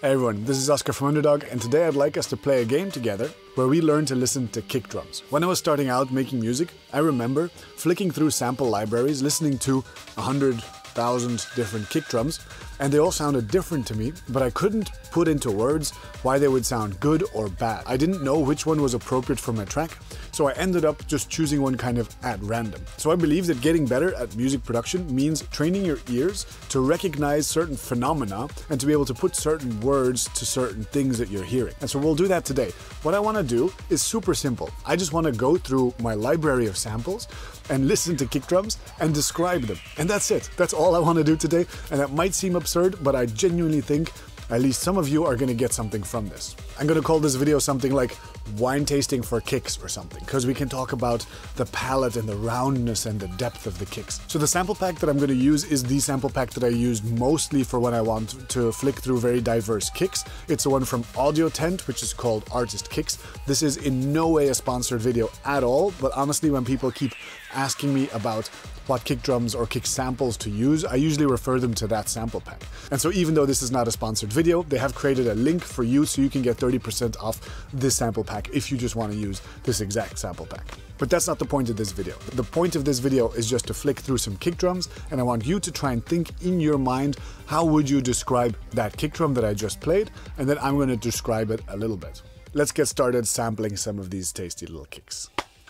Hey everyone, this is Oscar from Underdog, and today I'd like us to play a game together where we learn to listen to kick drums. When I was starting out making music, I remember flicking through sample libraries, listening to 100,000 different kick drums, and they all sounded different to me, but I couldn't put into words why they would sound good or bad. I didn't know which one was appropriate for my track, so I ended up just choosing one kind of at random. So I believe that getting better at music production means training your ears to recognize certain phenomena and to be able to put certain words to certain things that you're hearing. And so we'll do that today. What I want to do is super simple. I just want to go through my library of samples and listen to kick drums and describe them. And that's it. That's all I want to do today. And that might seem absurd, but I genuinely think at least some of you are going to get something from this. I'm going to call this video something like wine tasting for kicks or something, because we can talk about the palette and the roundness and the depth of the kicks. So the sample pack that I'm going to use is the sample pack that I use mostly for when I want to flick through very diverse kicks. It's the one from Audio Tent, which is called Artist Kicks. This is in no way a sponsored video at all, but honestly, when people keep asking me about what kick drums or kick samples to use, I usually refer them to that sample pack. And so even though this is not a sponsored video, they have created a link for you so you can get 30% off this sample pack if you just want to use this exact sample pack. But that's not the point of this video. The point of this video is just to flick through some kick drums, and I want you to try and think in your mind, how would you describe that kick drum that I just played? And then I'm going to describe it a little bit. Let's get started sampling some of these tasty little kicks.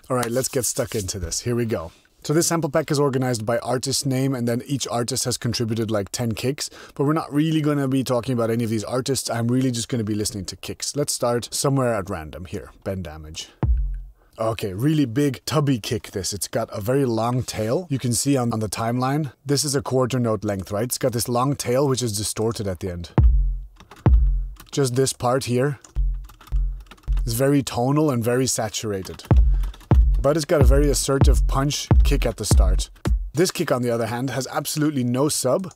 All right, let's get stuck into this. Here we go. So this sample pack is organized by artist name, and then each artist has contributed like 10 kicks, but we're not really going to be talking about any of these artists. I'm really just going to be listening to kicks. Let's start somewhere at random here. Bend Damage. Okay, really big tubby kick this. It's got a very long tail. You can see on the timeline, this is a quarter note length, right? It's got this long tail which is distorted at the end. Just this part here is very tonal and very saturated. But it's got a very assertive punch kick at the start. This kick, on the other hand, has absolutely no sub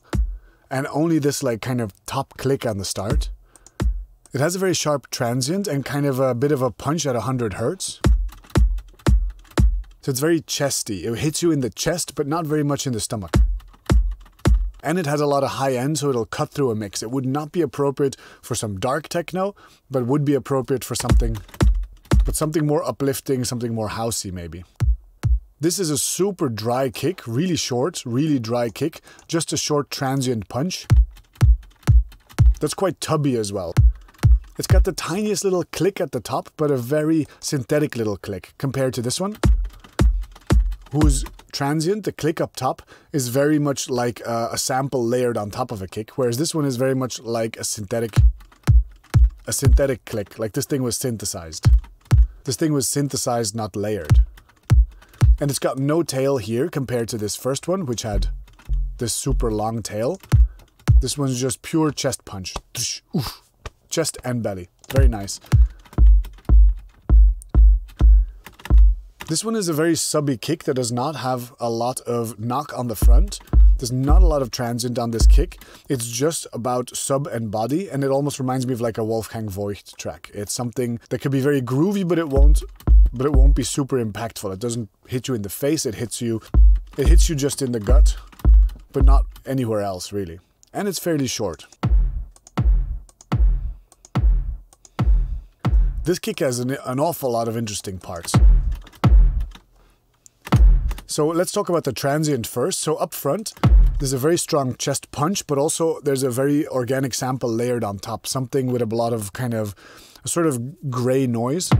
and only this like kind of top click on the start. It has a very sharp transient and kind of a bit of a punch at 100 Hertz. So it's very chesty. It hits you in the chest, but not very much in the stomach. And it has a lot of high end, so it'll cut through a mix. It would not be appropriate for some dark techno, but would be appropriate for something more uplifting, something more housey maybe. This is a super dry kick, really short, really dry kick, just a short transient punch. That's quite tubby as well. It's got the tiniest little click at the top, but a very synthetic little click compared to this one, whose transient, the click up top, is very much like a sample layered on top of a kick, whereas this one is very much like a synthetic click, like this thing was synthesized. This thing was synthesized, not layered. And it's got no tail here compared to this first one, which had this super long tail. This one's just pure chest punch. Chest and belly. Very nice. This one is a very subby kick that does not have a lot of knock on the front. There's not a lot of transient on this kick. It's just about sub and body, and it almost reminds me of like a Wolfgang Voigt track. It's something that could be very groovy, but it won't be super impactful. It doesn't hit you in the face, it hits you just in the gut, but not anywhere else really. And it's fairly short. This kick has an awful lot of interesting parts. So let's talk about the transient first. So up front, there's a very strong chest punch, but also there's a very organic sample layered on top, something with a lot of kind of a sort of gray noise.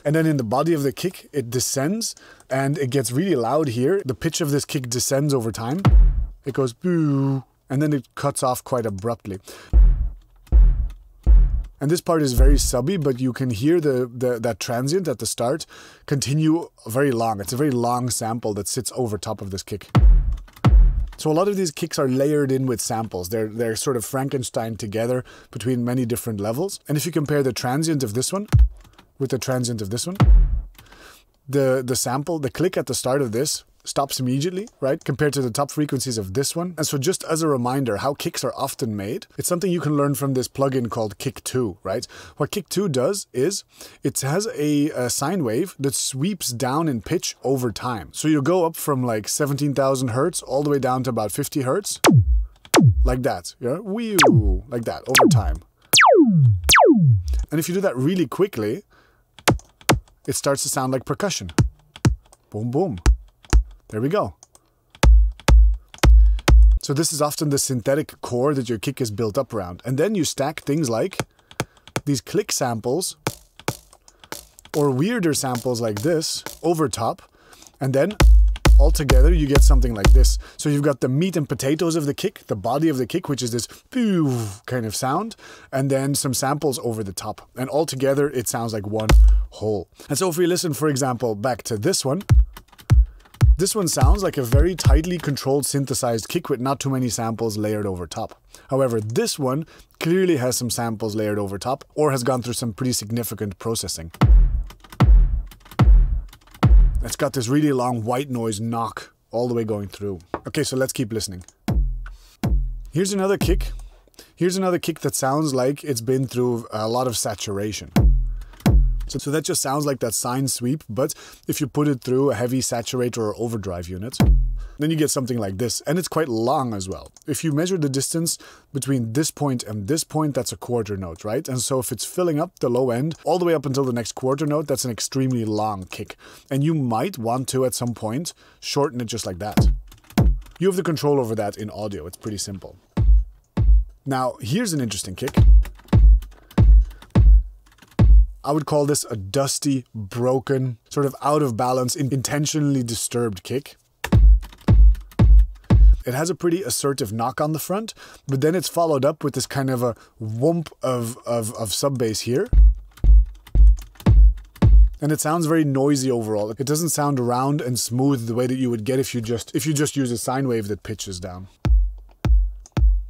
And then in the body of the kick, it descends and it gets really loud here. The pitch of this kick descends over time. It goes boo, and then it cuts off quite abruptly. And this part is very subby, but you can hear that transient at the start continue very long. It's a very long sample that sits over top of this kick. So a lot of these kicks are layered in with samples. They're sort of Frankenstein together between many different levels. And if you compare the transient of this one with the transient of this one, the sample, the click at the start of this stops immediately, right? Compared to the top frequencies of this one. And so just as a reminder how kicks are often made, it's something you can learn from this plugin called Kick 2, right? What Kick 2 does is it has a sine wave that sweeps down in pitch over time. So you go up from like 17,000 Hertz all the way down to about 50 Hertz. like that. Yeah, wee like that over time. And if you do that really quickly, it starts to sound like percussion. Boom, boom. There we go. So this is often the synthetic core that your kick is built up around. And then you stack things like these click samples or weirder samples like this over top. And then all together you get something like this. So you've got the meat and potatoes of the kick, the body of the kick, which is this kind of sound, and then some samples over the top. And all together it sounds like one whole. And so if we listen, for example, back to this one sounds like a very tightly controlled synthesized kick with not too many samples layered over top. However, this one clearly has some samples layered over top or has gone through some pretty significant processing. It's got this really long white noise knock all the way going through. Okay, so let's keep listening. Here's another kick. Here's another kick that sounds like it's been through a lot of saturation. So that just sounds like that sine sweep, but if you put it through a heavy saturator or overdrive unit, then you get something like this. And it's quite long as well. If you measure the distance between this point and this point, that's a quarter note, right? And so if it's filling up the low end all the way up until the next quarter note, that's an extremely long kick. And you might want to, at some point, shorten it just like that. You have the control over that in audio. It's pretty simple. Now, here's an interesting kick. I would call this a dusty, broken, sort of out of balance, intentionally disturbed kick. It has a pretty assertive knock on the front, but then it's followed up with this kind of a whoomp of sub bass here. And it sounds very noisy overall. It doesn't sound round and smooth the way that you would get if you just use a sine wave that pitches down.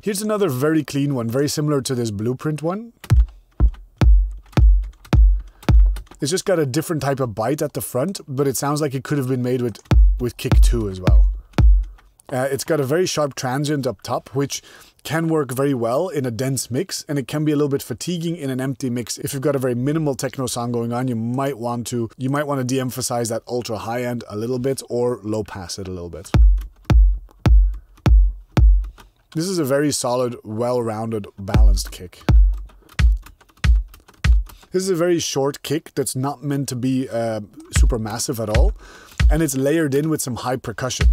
Here's another very clean one, very similar to this Blueprint one. It's just got a different type of bite at the front, but it sounds like it could have been made with kick 2 as well. It's got a very sharp transient up top, which can work very well in a dense mix, and it can be a little bit fatiguing in an empty mix. If you've got a very minimal techno song going on, you might want to de-emphasize that ultra high end a little bit or low pass it a little bit. This is a very solid, well-rounded, balanced kick. This is a very short kick that's not meant to be super massive at all, and it's layered in with some high percussion.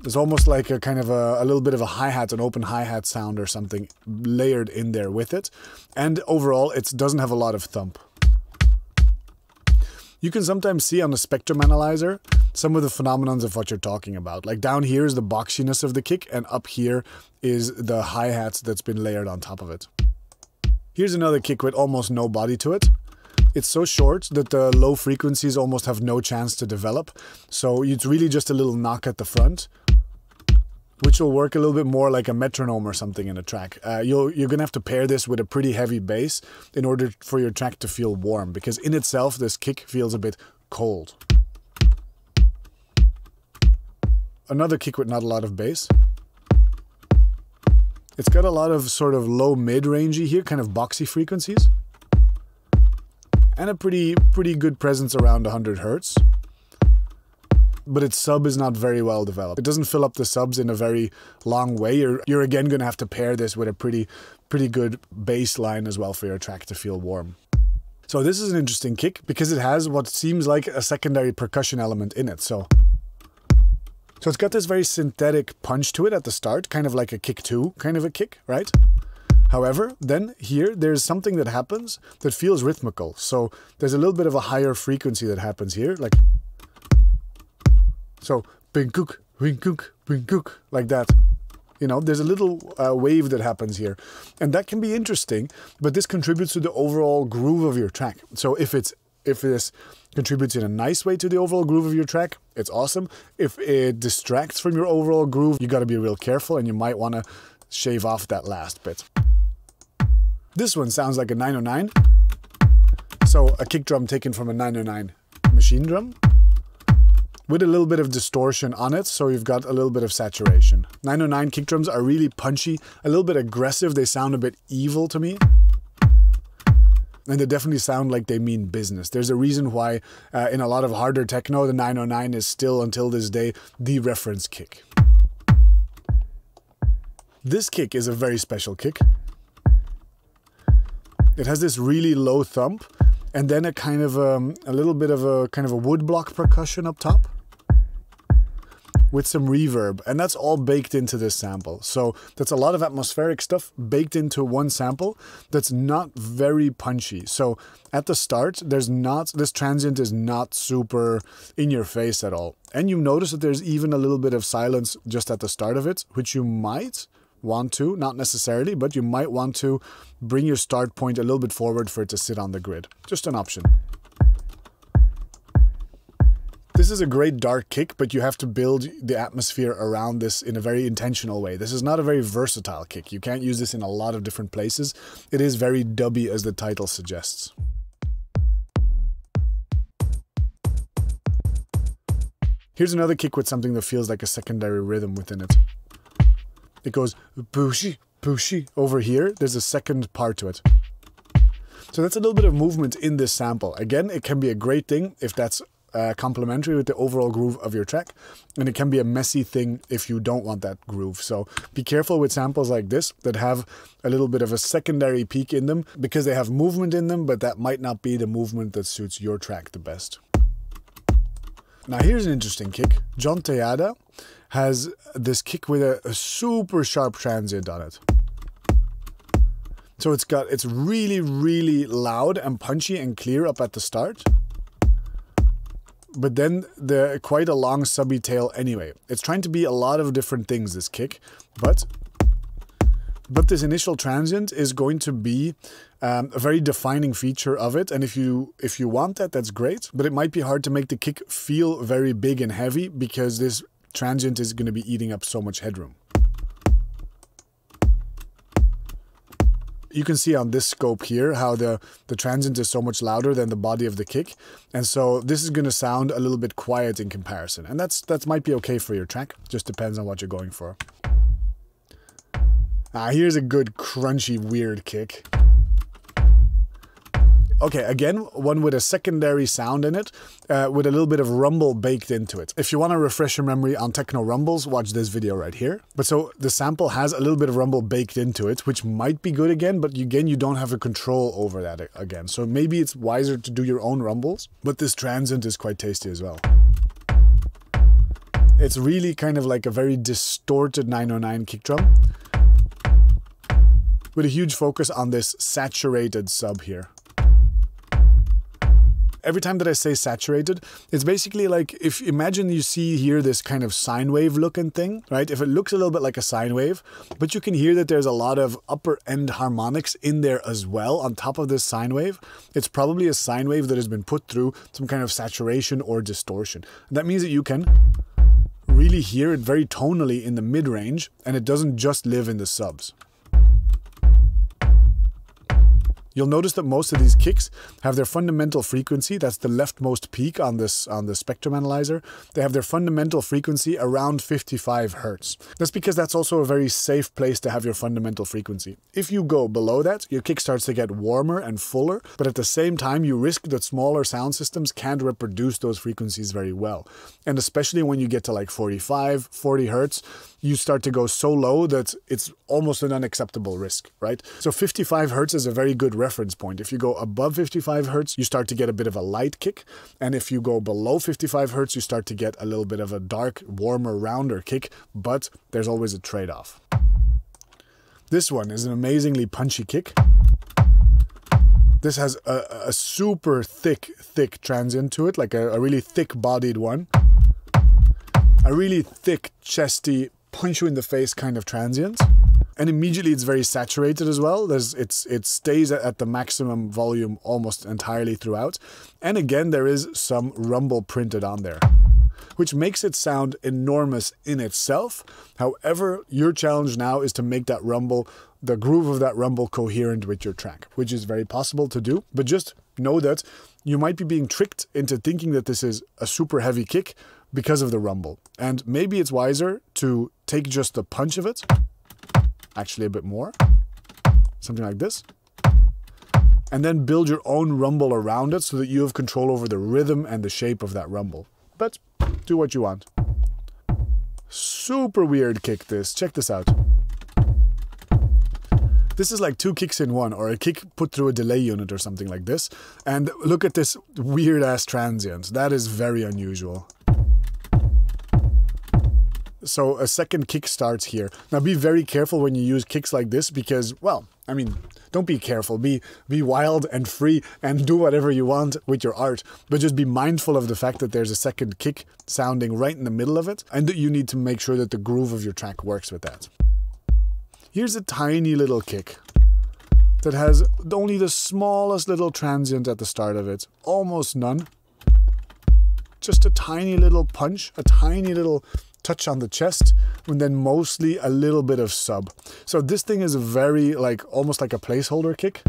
There's almost like a kind of a little bit of a hi-hat, an open hi-hat sound or something layered in there with it. And overall, it doesn't have a lot of thump. You can sometimes see on the spectrum analyzer some of the phenomenons of what you're talking about. Like down here is the boxiness of the kick, and up here is the hi-hat that's been layered on top of it. Here's another kick with almost no body to it. It's so short that the low frequencies almost have no chance to develop. So it's really just a little knock at the front, which will work a little bit more like a metronome or something in a track. You're going to have to pair this with a pretty heavy bass in order for your track to feel warm, because in itself this kick feels a bit cold. Another kick with not a lot of bass. It's got a lot of sort of low mid-rangey here, kind of boxy frequencies. And a pretty good presence around 100 Hertz. But its sub is not very well developed. It doesn't fill up the subs in a very long way. You're again going to have to pair this with a pretty good bass line as well for your track to feel warm. So this is an interesting kick because it has what seems like a secondary percussion element in it. So it's got this very synthetic punch to it at the start, kind of like a kick 2 kind of a kick, right? However, then here there's something that happens that feels rhythmical. So there's a little bit of a higher frequency that happens here, like so, bing kook, like that. You know, there's a little wave that happens here. And that can be interesting, but this contributes to the overall groove of your track. So if this contributes in a nice way to the overall groove of your track, it's awesome. If it distracts from your overall groove, you got to be real careful, and you might want to shave off that last bit. This one sounds like a 909. So a kick drum taken from a 909 machine drum, with a little bit of distortion on it, so you've got a little bit of saturation. 909 kick drums are really punchy, a little bit aggressive, they sound a bit evil to me. And they definitely sound like they mean business. There's a reason why in a lot of harder techno, the 909 is still, until this day, the reference kick. This kick is a very special kick. It has this really low thump and then a kind of a little bit of a kind of a woodblock percussion up top with some reverb, and that's all baked into this sample. So that's a lot of atmospheric stuff baked into one sample that's not very punchy. So at the start, this transient is not super in your face at all. And you notice that there's even a little bit of silence just at the start of it, which you might want to, not necessarily, but you might want to bring your start point a little bit forward for it to sit on the grid. Just an option. This is a great dark kick, but you have to build the atmosphere around this in a very intentional way. This is not a very versatile kick. You can't use this in a lot of different places. It is very dubby, as the title suggests. Here's another kick with something that feels like a secondary rhythm within it. It goes pushy, pushy. Over here, there's a second part to it. So that's a little bit of movement in this sample. Again, it can be a great thing if that's complementary with the overall groove of your track, and it can be a messy thing if you don't want that groove. So be careful with samples like this that have a little bit of a secondary peak in them, because they have movement in them, but that might not be the movement that suits your track the best. Now here's an interesting kick. John Tejada has this kick with a super sharp transient on it. So it's really, really loud and punchy and clear up at the start. But then quite a long subby tail anyway. It's trying to be a lot of different things, this kick, but this initial transient is going to be a very defining feature of it. And if you want that, that's great. But it might be hard to make the kick feel very big and heavy, because this transient is going to be eating up so much headroom. You can see on this scope here how the transient is so much louder than the body of the kick. And so this is going to sound a little bit quiet in comparison. And that might be okay for your track. Just depends on what you're going for. Here's a good crunchy weird kick. Okay, again, one with a secondary sound in it, with a little bit of rumble baked into it. If you want to refresh your memory on techno rumbles, watch this video right here. But so the sample has a little bit of rumble baked into it, which might be good again, but again, you don't have a control over that again. So maybe it's wiser to do your own rumbles, but this transient is quite tasty as well. It's really kind of like a very distorted 909 kick drum, with a huge focus on this saturated sub here. Every time that I say saturated, it's basically like, if imagine you see here this kind of sine wave looking thing, right? If it looks a little bit like a sine wave, but you can hear that there's a lot of upper end harmonics in there as well on top of this sine wave, it's probably a sine wave that has been put through some kind of saturation or distortion. And that means that you can really hear it very tonally in the mid-range, and it doesn't just live in the subs. You'll notice that most of these kicks have their fundamental frequency, that's the leftmost peak on the spectrum analyzer. They have their fundamental frequency around 55 Hertz. That's because that's also a very safe place to have your fundamental frequency. If you go below that, your kick starts to get warmer and fuller, but at the same time you risk that smaller sound systems can't reproduce those frequencies very well. And especially when you get to like 45, 40 Hertz, you start to go so low that it's almost an unacceptable risk, right? So 55 Hertz is a very good reference point. If you go above 55 Hertz, you start to get a bit of a light kick. And if you go below 55 Hertz, you start to get a little bit of a dark, warmer, rounder kick, but there's always a trade-off. This one is an amazingly punchy kick. This has a super thick transient to it, like a really thick-bodied one. A really thick, chesty, punch you in the face kind of transient. And immediately it's very saturated as well. It stays at the maximum volume almost entirely throughout. And again, there is some rumble printed on there, which makes it sound enormous in itself. However, your challenge now is to make that rumble, the groove of that rumble, coherent with your track, which is very possible to do. But just know that you might be being tricked into thinking that this is a super heavy kick because of the rumble. And maybe it's wiser to take just the punch of it, actually a bit more, something like this, and then build your own rumble around it so that you have control over the rhythm and the shape of that rumble. But do what you want. Super weird kick this. Check this out. This is like 2 kicks in one, or a kick put through a delay unit or something like this. And look at this weird ass transient. That is very unusual. So a second kick starts here. Now be very careful when you use kicks like this because, well, I mean, don't be careful. Be wild and free and do whatever you want with your art. But just be mindful of the fact that there's a second kick sounding right in the middle of it, and that you need to make sure that the groove of your track works with that. Here's a tiny little kick that has only the smallest little transient at the start of it. Almost none. Just a tiny little punch, a tiny little touch on the chest, and then mostly a little bit of sub. So this thing is very, like, almost like a placeholder kick,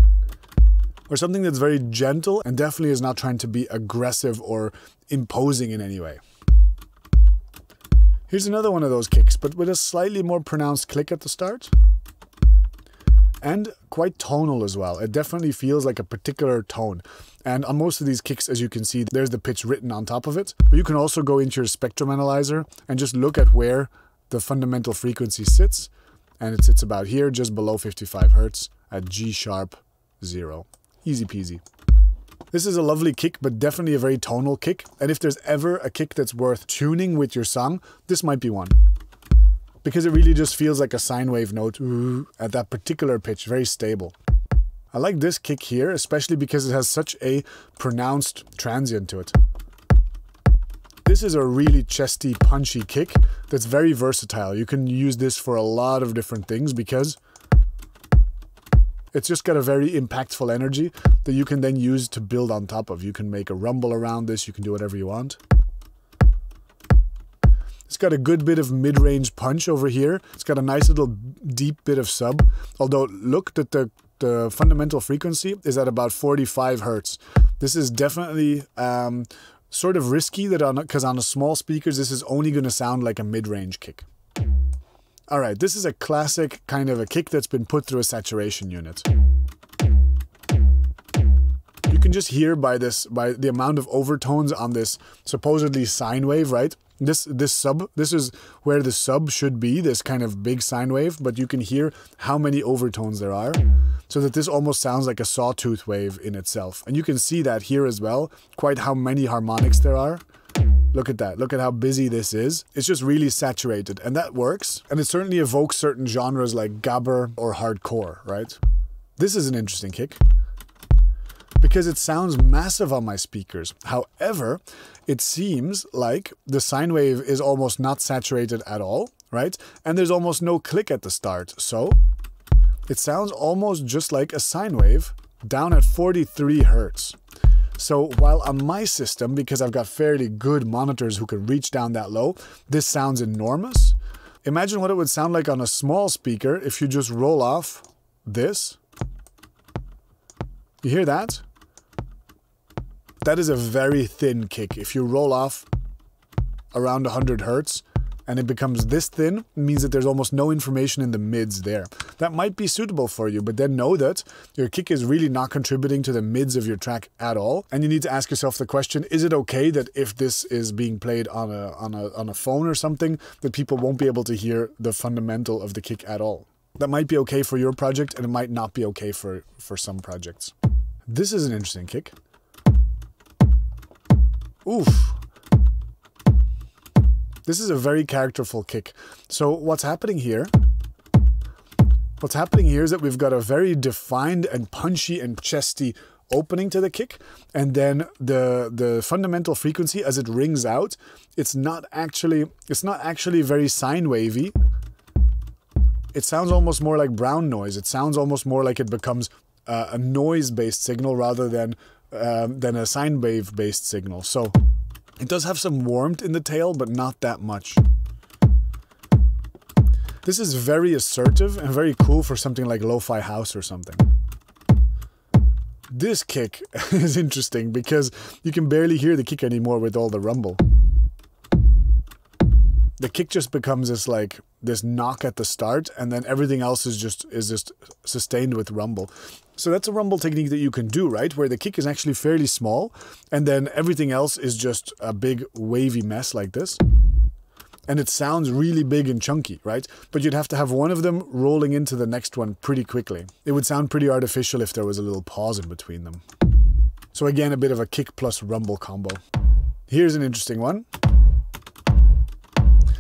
or something that's very gentle and definitely is not trying to be aggressive or imposing in any way. Here's another one of those kicks, but with a slightly more pronounced click at the start. And quite tonal as well. It definitely feels like a particular tone. And on most of these kicks, as you can see, there's the pitch written on top of it. But you can also go into your spectrum analyzer and just look at where the fundamental frequency sits. And it sits about here, just below 55 Hertz at G#0. Easy peasy. This is a lovely kick, but definitely a very tonal kick. And if there's ever a kick that's worth tuning with your song, this might be one. Because it really just feels like a sine wave note at that particular pitch, very stable. I like this kick here, especially because it has such a pronounced transient to it. This is a really chesty, punchy kick that's very versatile. You can use this for a lot of different things because it's just got a very impactful energy that you can then use to build on top of. You can make a rumble around this, you can do whatever you want. It's got a good bit of mid-range punch over here. It's got a nice little deep bit of sub. Although look that the fundamental frequency is at about 45 Hertz. This is definitely sort of risky because on a small speakers this is only going to sound like a mid-range kick. Alright, this is a classic kind of a kick that's been put through a saturation unit. You can just hear by the amount of overtones on this supposedly sine wave, right? This is where the sub should be, this kind of big sine wave, but you can hear how many overtones there are, so that this almost sounds like a sawtooth wave in itself. And you can see that here as well, quite how many harmonics there are. Look at that, look at how busy this is. It's just really saturated, and that works. And it certainly evokes certain genres like gabber or hardcore, right? This is an interesting kick, because it sounds massive on my speakers. However, it seems like the sine wave is almost not saturated at all, right? And there's almost no click at the start. So it sounds almost just like a sine wave down at 43 Hertz. So while on my system, because I've got fairly good monitors who can reach down that low, this sounds enormous. Imagine what it would sound like on a small speaker if you just roll off this. You hear that? That is a very thin kick. If you roll off around 100 Hertz and it becomes this thin, it means that there's almost no information in the mids there. That might be suitable for you, but then know that your kick is really not contributing to the mids of your track at all. And you need to ask yourself the question, is it okay that if this is being played on a phone or something, that people won't be able to hear the fundamental of the kick at all? That might be okay for your project, and it might not be okay for some projects. This is an interesting kick. Oof. This is a very characterful kick. So what's happening here is that we've got a very defined and punchy and chesty opening to the kick, and then the fundamental frequency as it rings out, it's not actually very sine wavy. It sounds almost more like brown noise. It sounds almost more like it becomes a noise-based signal rather than a sine wave-based signal. So it does have some warmth in the tail, but not that much. This is very assertive and very cool for something like lo-fi house or something. This kick is interesting because you can barely hear the kick anymore with all the rumble. The kick just becomes this knock at the start, and then everything else is just sustained with rumble. So that's a rumble technique that you can do, right? Where the kick is actually fairly small, and then everything else is just a big wavy mess like this. and it sounds really big and chunky, right? But you'd have to have one of them rolling into the next one pretty quickly. It would sound pretty artificial if there was a little pause in between them. So again, a bit of a kick plus rumble combo. Here's an interesting one.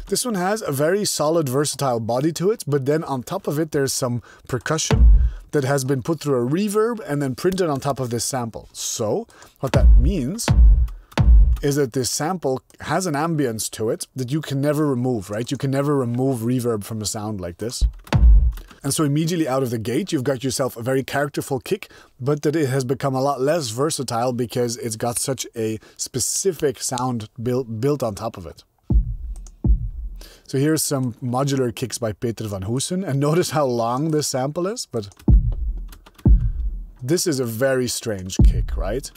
This one has a very solid, versatile body to it, but then on top of it, there's some percussion that has been put through a reverb and then printed on top of this sample. So what that means is that this sample has an ambience to it that you can never remove, right? You can never remove reverb from a sound like this. And so immediately out of the gate, you've got yourself a very characterful kick, but that it has become a lot less versatile because it's got such a specific sound built on top of it. So here's some modular kicks by Peter van Hoosen, and notice how long this sample is, but this is a very strange kick, right?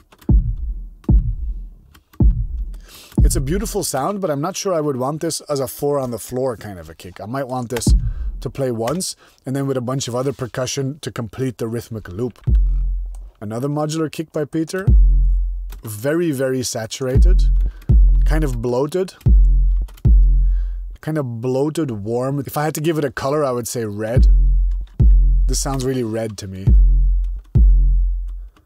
It's a beautiful sound, but I'm not sure I would want this as a 4 on the floor kind of a kick. I might want this to play once, and then with a bunch of other percussion to complete the rhythmic loop. Another modular kick by Peter, very, very saturated, kind of bloated. Kind of bloated, warm. If I had to give it a color, I would say red. This sounds really red to me.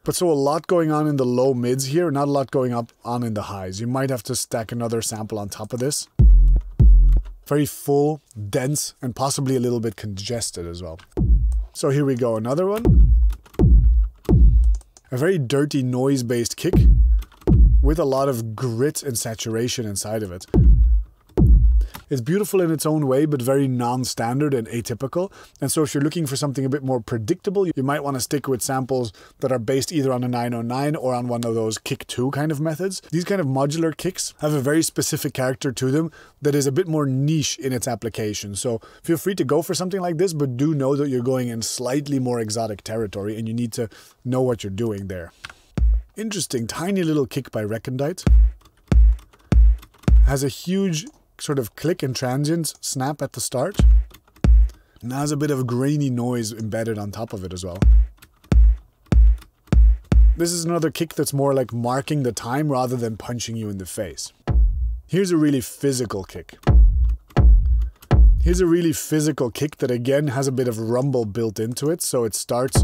But so a lot going on in the low mids here, not a lot going on in the highs. You might have to stack another sample on top of this. Very full, dense, and possibly a little bit congested as well. So here we go, another one. A very dirty noise-based kick with a lot of grit and saturation inside of it. It's beautiful in its own way, but very non-standard and atypical. And so if you're looking for something a bit more predictable, you might want to stick with samples that are based either on a 909 or on one of those kick 2 kind of methods. These kind of modular kicks have a very specific character to them that is a bit more niche in its application. So feel free to go for something like this, but do know that you're going in slightly more exotic territory and you need to know what you're doing there. Interesting, tiny little kick by Recondite. Has a huge sort of click and transient snap at the start. And has a bit of grainy noise embedded on top of it as well. This is another kick that's more like marking the time rather than punching you in the face. Here's a really physical kick. Here's a really physical kick that again has a bit of rumble built into it. So it starts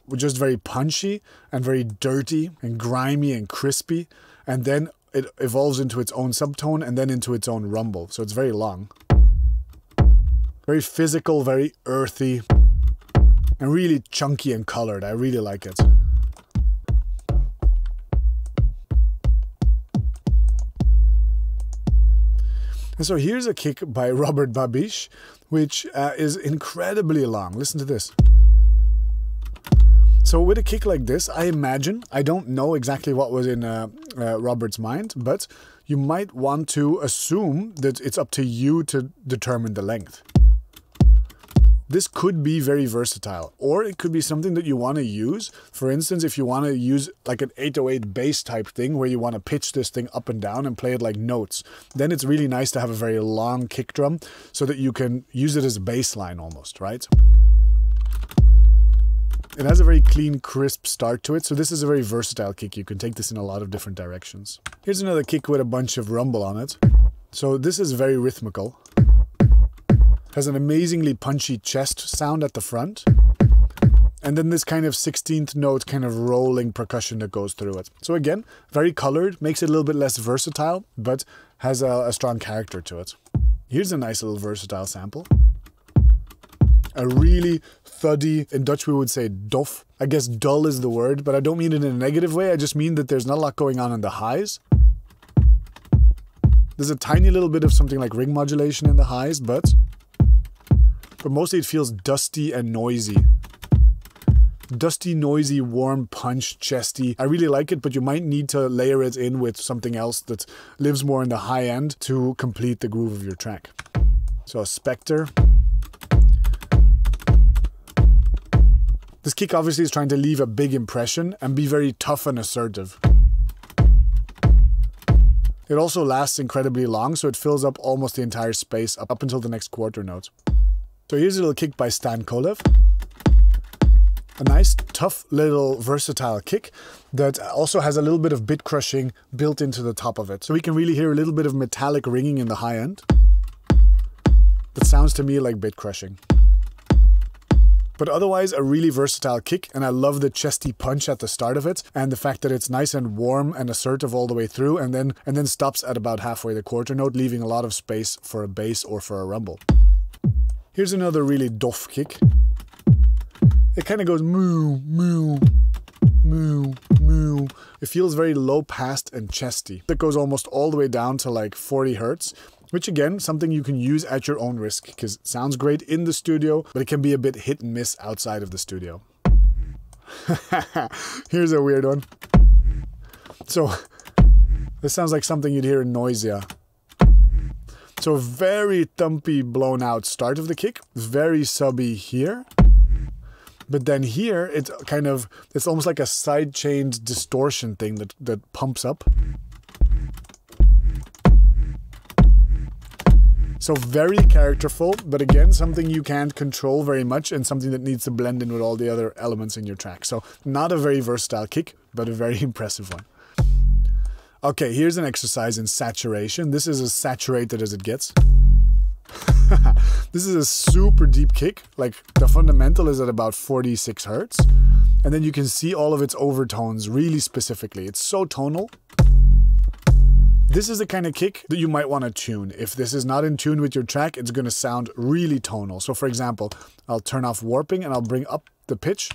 with just very punchy and very dirty and grimy and crispy. And then it evolves into its own subtone and then into its own rumble. So it's very long. Very physical, very earthy, and really chunky and colored. I really like it. And so here's a kick by Robert Babish, which is incredibly long. Listen to this. So with a kick like this, I imagine, I don't know exactly what was in Robert's mind, but you might want to assume that it's up to you to determine the length. This could be very versatile, or it could be something that you want to use. For instance, if you want to use like an 808 bass type thing where you want to pitch this thing up and down and play it like notes, then it's really nice to have a very long kick drum so that you can use it as a bass line almost, right? It has a very clean, crisp start to it, so this is a very versatile kick. You can take this in a lot of different directions. Here's another kick with a bunch of rumble on it. So this is very rhythmical. Has an amazingly punchy chest sound at the front. And then this kind of 16th note kind of rolling percussion that goes through it. So again, very colored, makes it a little bit less versatile, but has a strong character to it. Here's a nice little versatile sample. A really thuddy, in Dutch we would say dof. I guess dull is the word, but I don't mean it in a negative way. I just mean that there's not a lot going on in the highs. There's a tiny little bit of something like ring modulation in the highs, but mostly it feels dusty and noisy. Dusty, noisy, warm, punch, chesty. I really like it, but you might need to layer it in with something else that lives more in the high end to complete the groove of your track. So a Spectre. This kick obviously is trying to leave a big impression and be very tough and assertive. It also lasts incredibly long, so it fills up almost the entire space up until the next quarter note. So here's a little kick by Stan Kolev. A nice, tough, little versatile kick that also has a little bit of bit crushing built into the top of it. So we can really hear a little bit of metallic ringing in the high end. That sounds to me like bit crushing. But otherwise, a really versatile kick, and I love the chesty punch at the start of it, and the fact that it's nice and warm and assertive all the way through, and then stops at about halfway the quarter note, leaving a lot of space for a bass or for a rumble. Here's another really doff kick. It kind of goes moo, moo, moo, moo. It feels very low passed and chesty. That goes almost all the way down to like 40 hertz. Which again, something you can use at your own risk, because it sounds great in the studio, but it can be a bit hit and miss outside of the studio. Here's a weird one. So, this sounds like something you'd hear in Noisia. So very thumpy, blown out start of the kick, very subby here. But then here, it's almost like a sidechain distortion thing that pumps up. So very characterful, but again, something you can't control very much and something that needs to blend in with all the other elements in your track. So not a very versatile kick, but a very impressive one. Okay, here's an exercise in saturation. This is as saturated as it gets. This is a super deep kick. Like the fundamental is at about 46 hertz. And then you can see all of its overtones really specifically. It's so tonal. This is the kind of kick that you might want to tune. If this is not in tune with your track, it's going to sound really tonal. So for example, I'll turn off warping and I'll bring up the pitch.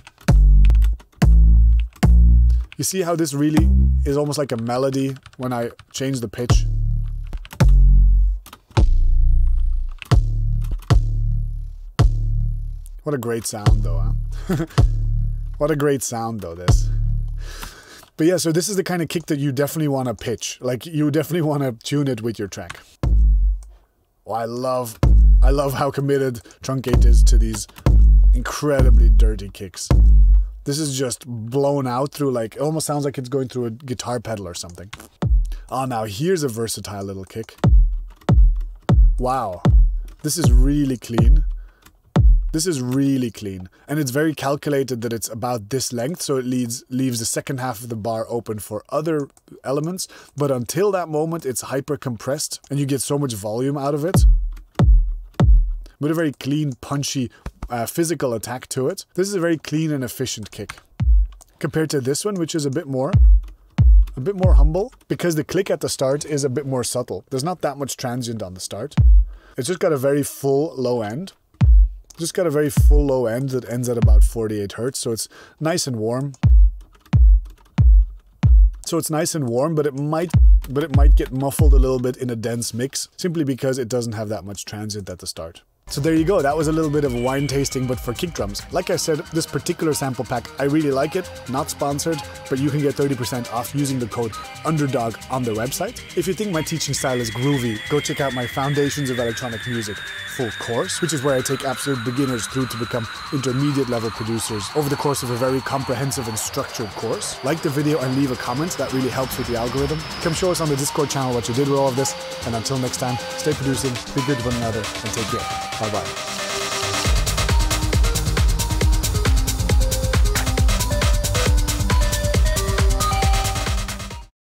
You see how this really is almost like a melody when I change the pitch? What a great sound though, huh? What a great sound though, this. But yeah, so this is the kind of kick that you definitely want to pitch. Like, you definitely want to tune it with your track. Oh, I love how committed Truncate is to these incredibly dirty kicks. This is just blown out through, like, it almost sounds like it's going through a guitar pedal or something. Oh, now here's a versatile little kick. Wow. This is really clean. This is really clean, and it's very calculated that it's about this length, so it leaves the second half of the bar open for other elements, but until that moment it's hyper compressed and you get so much volume out of it. With a very clean, punchy, physical attack to it. This is a very clean and efficient kick. Compared to this one, which is a bit more humble, because the click at the start is a bit more subtle. There's not that much transient on the start. It's just got a very full low end. Just got a very full low end that ends at about 48 hertz, so it's nice and warm. But it might get muffled a little bit in a dense mix, simply because it doesn't have that much transient at the start. So there you go, that was a little bit of wine tasting, but for kick drums. Like I said, this particular sample pack, I really like it, not sponsored, but you can get 30% off using the code UNDERDOG on their website. If you think my teaching style is groovy, go check out my Foundations of Electronic Music full course, which is where I take absolute beginners through to become intermediate level producers over the course of a very comprehensive and structured course. Like the video and leave a comment, that really helps with the algorithm. Come show us on the Discord channel what you did with all of this, and until next time, stay producing, be good to one another, and take care. Bye bye.